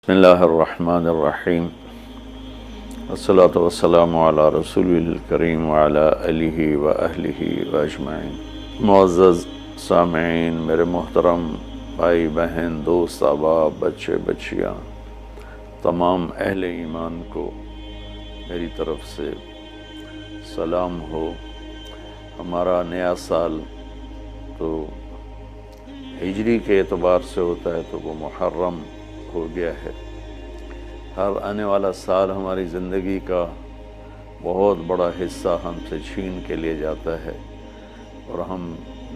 بسم اللہ الرحمن الرحیم والصلاة والسلام علی رسول الکریم وعلی آلہ وأہلہ وأجمعین۔ معزز سامعین، میرے محترم بھائی بہن، دوست، احباب، بچے بچیاں، تمام اہل ایمان کو میری طرف سے سلام ہو۔ ہمارا نیا سال تو ہجری کے اعتبار سے ہوتا ہے تو وہ محرم ہو گیا ہے۔ ہر آنے والا سال ہماری زندگی کا بہت بڑا حصہ ہم سے چھین کے لے جاتا ہے اور ہم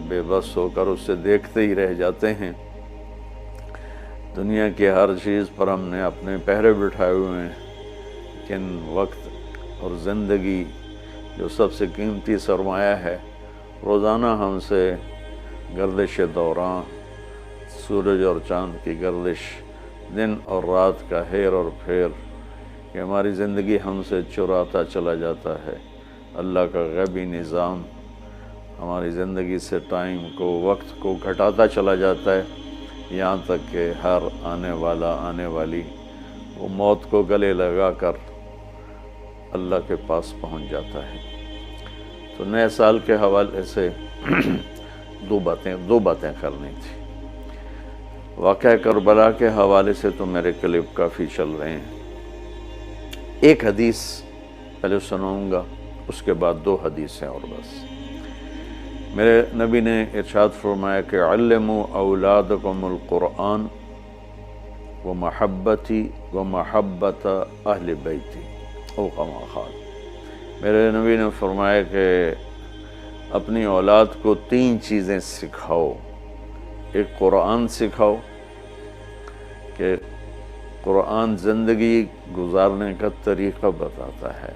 بے بس ہو کر اسے دیکھتے ہی رہ جاتے ہیں۔ دنیا کی ہر چیز پر ہم نے اپنے پہرے بٹھائے ہوئے ہیں، لیکن وقت اور زندگی جو سب سے قیمتی سرمایہ ہے، روزانہ ہم سے گردش دوران، سورج اور چاند کی گردش، دن اور رات کا ہیر اور پھیر، کہ ہماری زندگی ہم سے چراتا چلا جاتا ہے۔ اللہ کا غیبی نظام ہماری زندگی سے ٹائم کو، وقت کو گھٹاتا چلا جاتا ہے، یہاں تک کہ ہر آنے والی وہ موت کو گلے لگا کر اللہ کے پاس پہنچ جاتا ہے۔ تو نئے سال کے حوالے سے دو باتیں کرنی تھی۔ واقعہ کربلا کے حوالے سے تو میرے کلپ کافی چل رہے ہیں۔ ایک حدیث پہلے سناؤں گا، اس کے بعد دو حدیثیں اور بس۔ میرے نبی نے ارشاد فرمایا کہ علموا اولادکم القرآن ومحبتی ومحبت اہل بیتی او کما قال۔ میرے نبی نے فرمایا کہ اپنی اولاد کو تین چیزیں سکھاؤ۔ ایک قرآن سکھاؤ کہ قرآن زندگی گزارنے کا طریقہ بتاتا ہے۔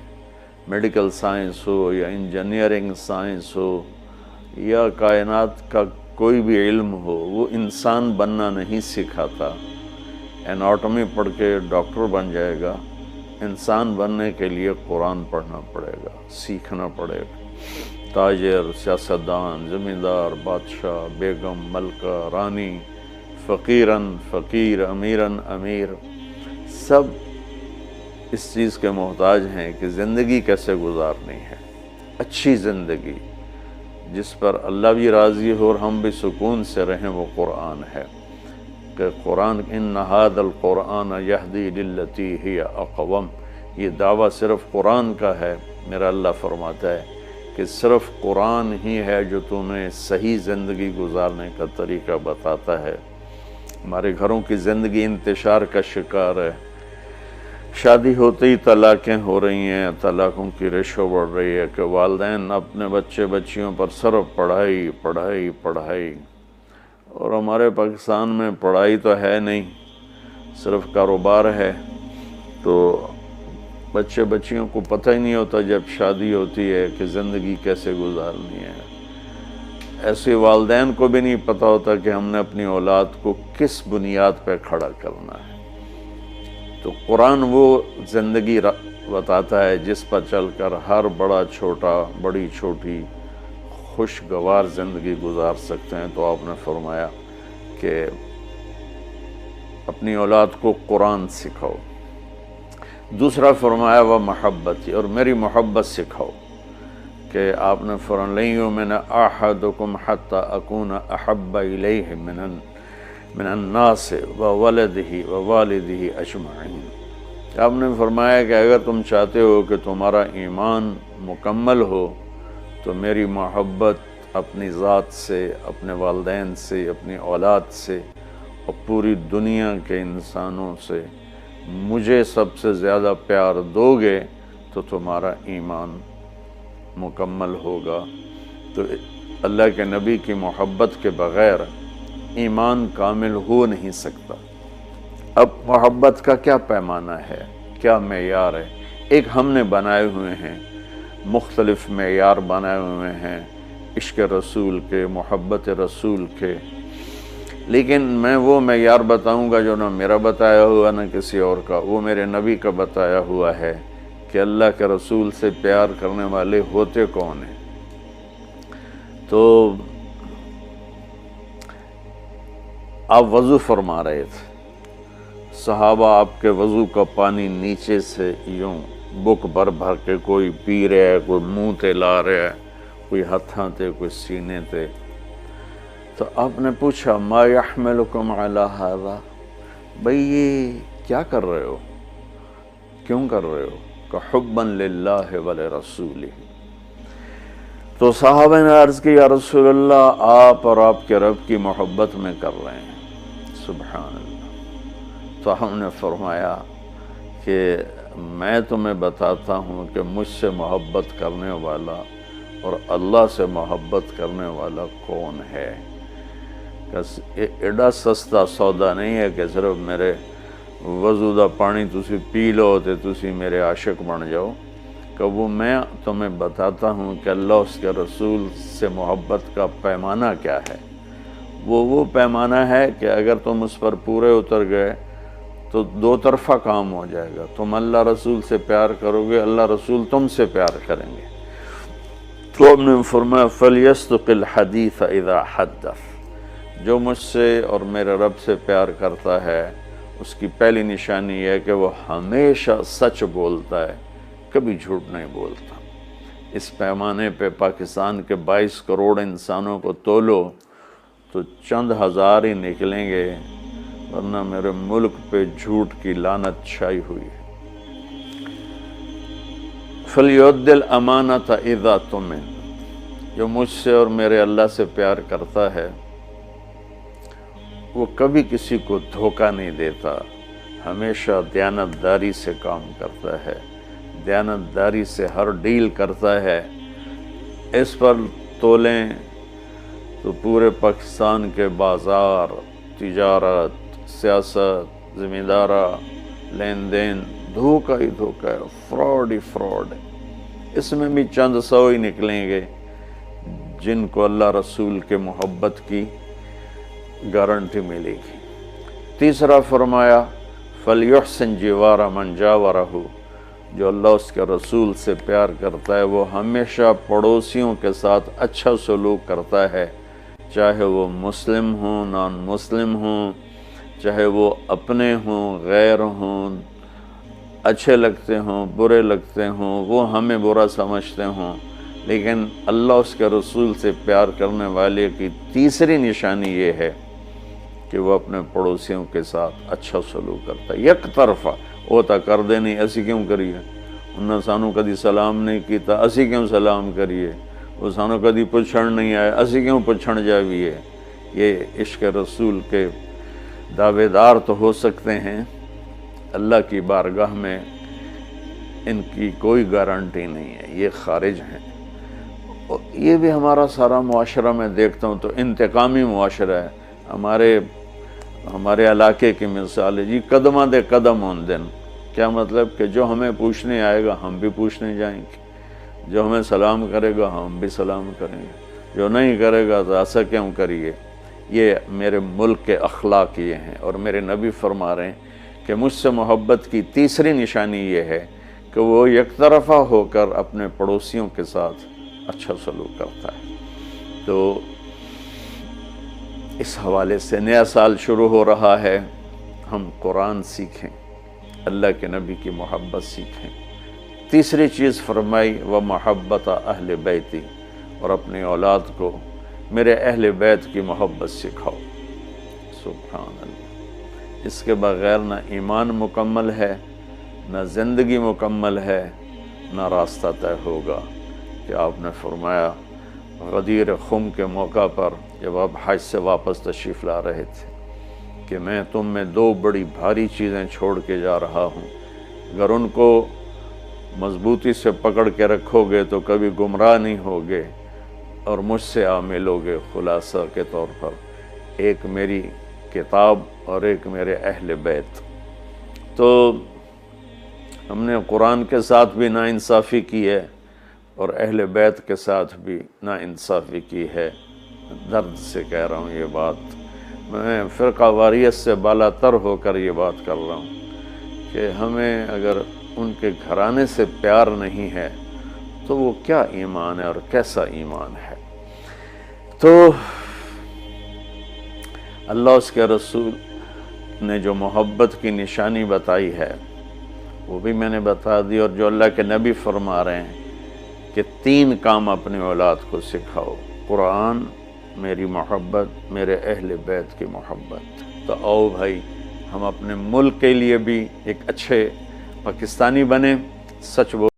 میڈیکل سائنس ہو یا انجینئرنگ سائنس ہو یا کائنات کا کوئی بھی علم ہو، وہ انسان بننا نہیں سکھاتا۔ اناٹمی پڑھ کے ڈاکٹر بن جائے گا، انسان بننے کے لیے قرآن پڑھنا پڑے گا، سیکھنا پڑے گا۔ تاجر، سیاستدان، زمیندار، بادشاہ، بیگم، ملکہ، رانی، فقیرن فقیر، امیرن امیر، سب اس چیز کے محتاج ہیں کہ زندگی کیسے گزارنی ہے، اچھی زندگی جس پر اللہ بھی راضی ہو اور ہم بھی سکون سے رہیں، وہ قرآن ہے۔ کہ قرآن ان ھذا القرآن یہدی للتی ہی اقوم، یہ دعویٰ صرف قرآن کا ہے۔ میرا اللہ فرماتا ہے کہ صرف قرآن ہی ہے جو تمہیں صحیح زندگی گزارنے کا طریقہ بتاتا ہے۔ ہمارے گھروں کی زندگی انتشار کا شکار ہے۔ شادی ہوتے ہی طلاقیں ہو رہی ہیں، طلاقوں کی ریشو بڑھ رہی ہے کہ والدین اپنے بچے بچیوں پر صرف پڑھائی پڑھائی پڑھائی، اور ہمارے پاکستان میں پڑھائی تو ہے نہیں، صرف کاروبار ہے۔ تو بچے بچیوں کو پتہ ہی نہیں ہوتا جب شادی ہوتی ہے کہ زندگی کیسے گزارنی ہے۔ ایسے والدین کو بھی نہیں پتہ ہوتا کہ ہم نے اپنی اولاد کو کس بنیاد پہ کھڑا کرنا ہے۔ تو قرآن وہ زندگی بتاتا ہے جس پر چل کر ہر بڑا چھوٹا، بڑی چھوٹی خوشگوار زندگی گزار سکتے ہیں۔ تو آپ نے فرمایا کہ اپنی اولاد کو قرآن سکھاؤ۔ دوسرا فرمایا وہ محبت، اور میری محبت سکھاؤ، کہ آپ نے فرمایا لن یؤمن احدکم حتی اکون احب الیہ من الناس وولدہ ووالدہ اجمعین۔ آپ نے فرمایا کہ اگر تم چاہتے ہو کہ تمہارا ایمان مکمل ہو تو میری محبت اپنی ذات سے، اپنے والدین سے، اپنی اولاد سے اور پوری دنیا کے انسانوں سے مجھے سب سے زیادہ پیار دو گے تو تمہارا ایمان مکمل ہوگا۔ تو اللہ کے نبی کی محبت کے بغیر ایمان کامل ہو نہیں سکتا۔ اب محبت کا کیا پیمانہ ہے، کیا معیار ہے؟ ایک ہم نے بنائے ہوئے ہیں، مختلف معیار بنائے ہوئے ہیں عشق رسول کے، محبت رسول کے، لیکن میں وہ معیار بتاؤں گا جو نہ میرا بتایا ہوا نہ کسی اور کا، وہ میرے نبی کا بتایا ہوا ہے کہ اللہ کے رسول سے پیار کرنے والے ہوتے کون ہیں۔ تو آپ وضو فرما رہے تھے، صحابہ آپ کے وضو کا پانی نیچے سے یوں بک بھر بھر کے کوئی پی رہا ہے، کوئی منہ تے لا رہا ہے، کوئی ہتھاں تے، کوئی سینے تے۔ تو آپ نے پوچھا ما یحملکم علی ھذا، بھئی یہ کیا کر رہے ہو، کیوں کر رہے ہو؟ کہ حبا للہ ولرسولہ۔ تو صحابہ نے عرض کی یا رسول اللہ آپ اور آپ کے رب کی محبت میں کر رہے ہیں۔ سبحان اللہ۔ تو ہم نے فرمایا کہ میں تمہیں بتاتا ہوں کہ مجھ سے محبت کرنے والا اور اللہ سے محبت کرنے والا کون ہے۔ ایڈا سستا سودا نہیں ہے کہ صرف میرے وضو دا پانی تسی پی لو تے تسی میرے عاشق بن جاؤ، کہ وہ میں تمہیں بتاتا ہوں کہ اللہ اس کے رسول سے محبت کا پیمانہ کیا ہے۔ وہ پیمانہ ہے کہ اگر تم اس پر پورے اتر گئے تو دو طرفہ کام ہو جائے گا، تم اللہ رسول سے پیار کرو گے، اللہ رسول تم سے پیار کریں گے۔ تو ہم نے فرمایا فَلْيَصْدُقِ الْحَدِيثَ إِذَا حَدَّثَ، جو مجھ سے اور میرے رب سے پیار کرتا ہے اس کی پہلی نشانی یہ ہے کہ وہ ہمیشہ سچ بولتا ہے، کبھی جھوٹ نہیں بولتا۔ اس پیمانے پہ پاکستان کے 22 کروڑ انسانوں کو تولو تو چند ہزار ہی نکلیں گے، ورنہ میرے ملک پہ جھوٹ کی لعنت چھائی ہوئی ہے۔ فَلْيُؤَدِّ الْأَمَانَةَ إِذَا تُؤْمِنَ، جو مجھ سے اور میرے اللہ سے پیار کرتا ہے وہ کبھی کسی کو دھوکہ نہیں دیتا، ہمیشہ دیانتداری سے کام کرتا ہے، دیانتداری سے ہر ڈیل کرتا ہے۔ اس پر تولیں تو پورے پاکستان کے بازار، تجارت، سیاست، ذمہ دارہ، لین دین دھوکہ ہی دھوکہ ہے، فراڈ ہی فراڈ ہے۔ اس میں بھی چند سو ہی نکلیں گے جن کو اللہ رسول کے محبت کی گارنٹی ملے گی۔ تیسرا فرمایا فَلْيُحْسِنْ جِوَارَ مَنْ جَاوَرَهُ، جو اللہ اس کے رسول سے پیار کرتا ہے وہ ہمیشہ پڑوسیوں کے ساتھ اچھا سلوک کرتا ہے، چاہے وہ مسلم ہوں، نان مسلم ہوں، چاہے وہ اپنے ہوں، غیر ہوں، اچھے لگتے ہوں، برے لگتے ہوں، وہ ہمیں برا سمجھتے ہوں، لیکن اللہ اس کے رسول سے پیار کرنے والے کی تیسری نشانی یہ ہے کہ وہ اپنے پڑوسیوں کے ساتھ اچھا سلوک کرتا ہے۔ یک طرفہ وہ تا کر دے نہیں، اسی کیوں کریے، انہوں نے سانو کدی سلام نہیں کیتا، اسی کیوں سلام کریے، وہ سانو کدی پچھڑ نہیں آئے، اسی کیوں پچھڑ جاویے۔ یہ عشق رسول کے دعوے دار تو ہو سکتے ہیں، اللہ کی بارگاہ میں ان کی کوئی گارنٹی نہیں ہے، یہ خارج ہیں۔ یہ بھی ہمارا سارا معاشرہ میں دیکھتا ہوں تو انتقامی معاشرہ ہے۔ ہمارے علاقے کی مثال ہے جی، قدمہ دے قدم ہون دن، کیا مطلب کہ جو ہمیں پوچھنے آئے گا ہم بھی پوچھنے جائیں گے، جو ہمیں سلام کرے گا ہم بھی سلام کریں گے، جو نہیں کرے گا تو ایسا کیوں کریے۔ یہ میرے ملک کے اخلاق یہ ہیں، اور میرے نبی فرما رہے ہیں کہ مجھ سے محبت کی تیسری نشانی یہ ہے کہ وہ یک طرفہ ہو کر اپنے پڑوسیوں کے ساتھ اچھا سلوک کرتا ہے۔ تو اس حوالے سے نیا سال شروع ہو رہا ہے، ہم قرآن سیکھیں، اللہ کے نبی کی محبت سیکھیں۔ تیسری چیز فرمائی وَمَحَبَّتَ أَهْلِ بَيْتِ، اور اپنی اولاد کو میرے اہل بیت کی محبت سکھاؤ۔ سبحان اللہ، اس کے بغیر نہ ایمان مکمل ہے، نہ زندگی مکمل ہے، نہ راستہ طے ہوگا۔ کہ آپ نے فرمایا غدیر خم کے موقع پر جب آپ حج سے واپس تشریف لا رہے تھے کہ میں تم میں دو بڑی بھاری چیزیں چھوڑ کے جا رہا ہوں، اگر ان کو مضبوطی سے پکڑ کے رکھو گے تو کبھی گمراہ نہیں ہوگے اور مجھ سے عامل ہوگے۔ خلاصہ کے طور پر ایک میری کتاب اور ایک میرے اہل بیت۔ تو ہم نے قرآن کے ساتھ بھی ناانصافی کی ہے اور اہل بیت کے ساتھ بھی ناانصافی کی ہے۔ درد سے کہہ رہا ہوں یہ بات، میں فرقہ واریت سے بالا تر ہو کر یہ بات کر رہا ہوں کہ ہمیں اگر ان کے گھرانے سے پیار نہیں ہے تو وہ کیا ایمان ہے اور کیسا ایمان ہے۔ تو اللہ اس کے رسول نے جو محبت کی نشانی بتائی ہے وہ بھی میں نے بتا دی، اور جو اللہ کے نبی فرما رہے ہیں کہ 3 کام اپنی اولاد کو سکھاؤ: قرآن، میری محبت، میرے اہل بیت کی محبت۔ تو آؤ بھائی، ہم اپنے ملک کے لیے بھی ایک اچھے پاکستانی بنیں، سچ بول